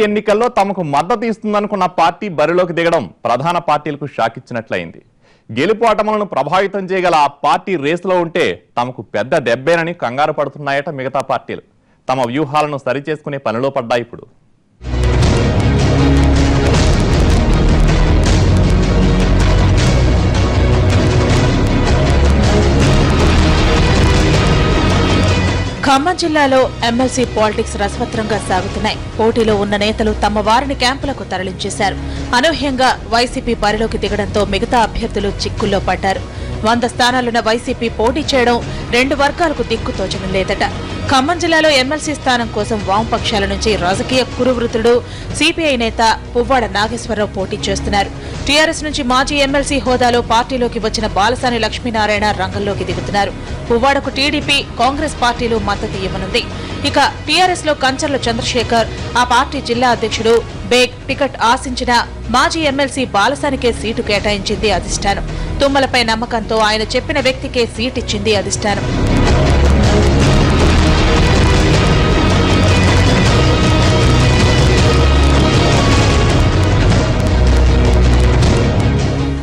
ఎన్నికల్లో తమకు మద్దతు ఇస్తుందనుకున్న పార్టీ బరిలోకి దిగడం ప్రధాన పార్టీలకు షాక్ ఇచ్చినట్లయింది. గెలుపోటములను ప్రభావితం చేయగల ఆ పార్టీ రేసులో ఉంటే తమకు పెద్ద దెబ్బేనని కంగారు పడుతున్నాయట మిగతా పార్టీలు. తమ వ్యూహాలను సరిచేసుకునే పనిలో పడ్డాయి. ఇప్పుడు ఖమ్మం జిల్లాలో ఎమ్మెల్సీ పాలిటిక్స్ రసవత్రంగా సాగుతున్నాయి. పోటీలో ఉన్న నేతలు తమ వారిని క్యాంపులకు తరలించేశారు. అనూహ్యంగా వైసీపీ బరిలోకి దిగడంతో మిగతా అభ్యర్థులు చిక్కుల్లో పడ్డారు. 100 స్థానాలున్న వైసీపీ పోటీ చేయడం 2 వర్గాలకు దిక్కుతోచడం లేదట. ఖమ్మం జిల్లాలో ఎమ్మెల్సీ స్థానం కోసం వామపక్షాల నుంచి రాజకీయ కురువృత్తుడు సిపిఐ నేత పువ్వాడ నాగేశ్వరరావు పోటీ చేస్తున్నారు. టీఆర్ఎస్ నుంచి మాజీ ఎమ్మెల్సీ హోదాలో పార్టీలోకి వచ్చిన బాలసాని లక్ష్మీనారాయణ రంగంలోకి దిగుతున్నారు. పువ్వాడకు టీడీపీ, కాంగ్రెస్ పార్టీలు మద్దతు ఇవ్వనుంది. ఇక టీఆర్ఎస్ లో కంచర్ల చంద్రశేఖర్, ఆ పార్టీ జిల్లా అధ్యక్షుడు బేగ్ టికెట్ ఆశించిన మాజీ ఎమ్మెల్సీ బాలసానికే సీటు కేటాయించింది అధిష్టానం. తుమ్మలపై నమ్మకంతో ఆయన చెప్పిన వ్యక్తికే సీటిచ్చింది అధిష్టానం.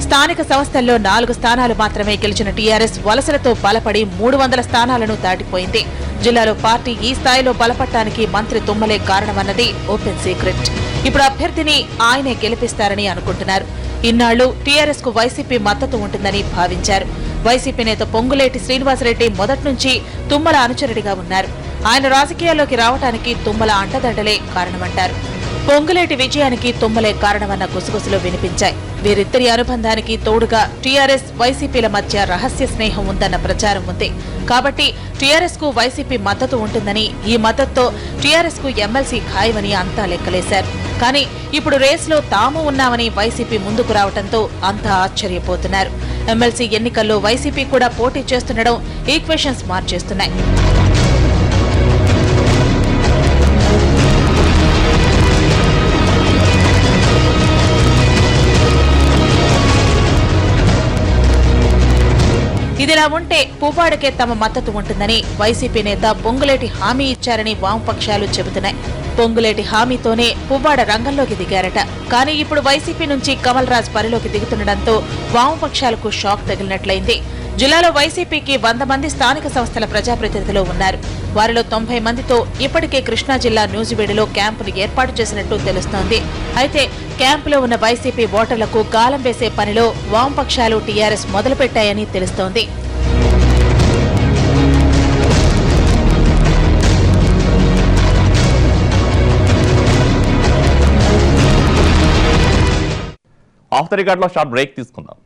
స్థానిక సంస్థల్లో 4 స్థానాలు మాత్రమే గెలిచిన టీఆర్ఎస్ వలసలతో బలపడి 300 స్థానాలను దాటిపోయింది. జిల్లాలో పార్టీ ఈ స్థాయిలో బలపడటానికి మంత్రి తుమ్మలే కారణమన్నది ఓపెన్ సీక్రెట్. ఇప్పుడు అభ్యర్థిని ఆయనే గెలిపిస్తారని అనుకుంటున్నారు. ఇన్నాళ్లు టీఆర్ఎస్ కు వైసీపీ మద్దతు ఉంటుందని భావించారు. వైసీపీ నేత పొంగులేటి శ్రీనివాసరెడ్డి మొదట్నుంచి తుమ్మల అనుచరుడిగా ఉన్నారు. ఆయన రాజకీయాల్లోకి రావడానికి తుమ్మల అంటదండలే కారణమంటారు. పొంగులేటి విజయానికి తుమ్మలే కారణమన్న గుసగుసలు వినిపించాయి. వీరిద్దరి అనుబంధానికి తోడుగా టీఆర్ఎస్, వైసీపీల మధ్య రహస్య స్నేహం ఉందన్న ప్రచారం ఉంది. కాబట్టి టీఆర్ఎస్ కు వైసీపీ మద్దతు ఉంటుందని, ఈ మద్దతుతో టీఆర్ఎస్ కు ఎమ్మెల్సీ ఖాయమని అంతా లెక్కలేశారు. కానీ ఇప్పుడు రేసులో తాము ఉన్నామని వైసీపీ ముందుకు రావడంతో అంతా ఆశ్చర్యపోతున్నారు. ఎమ్మెల్సీ ఎన్నికల్లో వైసీపీ కూడా పోటీ చేస్తుండడం ఈక్వేషన్స్ మార్చేస్తున్నాయి. ఇదిలా ఉంటే పువ్వాడకే తమ మద్దతు ఉంటుందని వైసీపీ నేత పొంగులేటి హామీ ఇచ్చారని వామపక్షాలు చెబుతున్నాయి. పొంగులేటి హామీతోనే పువ్వాడ రంగంలోకి దిగారట. కానీ ఇప్పుడు వైసీపీ నుంచి కమల్ రాజ్ బరిలోకి దిగుతుండటంతో వామపక్షాలకు షాక్ తగిలినట్లయింది. జిల్లాలో వైసీపీకి 100 మంది స్థానిక సంస్థల ప్రజాప్రతినిధులు ఉన్నారు. వారిలో 90 మందితో ఇప్పటికే కృష్ణా జిల్లా న్యూజివీడులో క్యాంపును ఏర్పాటు చేసినట్టు తెలుస్తోంది. అయితే క్యాంపులో ఉన్న వైసీపీ ఓటర్లకు గాలం వేసే పనిలో వామపక్షాలు టీఆర్ఎస్ మొదలుపెట్టాయని తెలుస్తోంది. ఆఫ్ ద రికార్డ్ లో షార్ట్ బ్రేక్ తీసుకుందాం.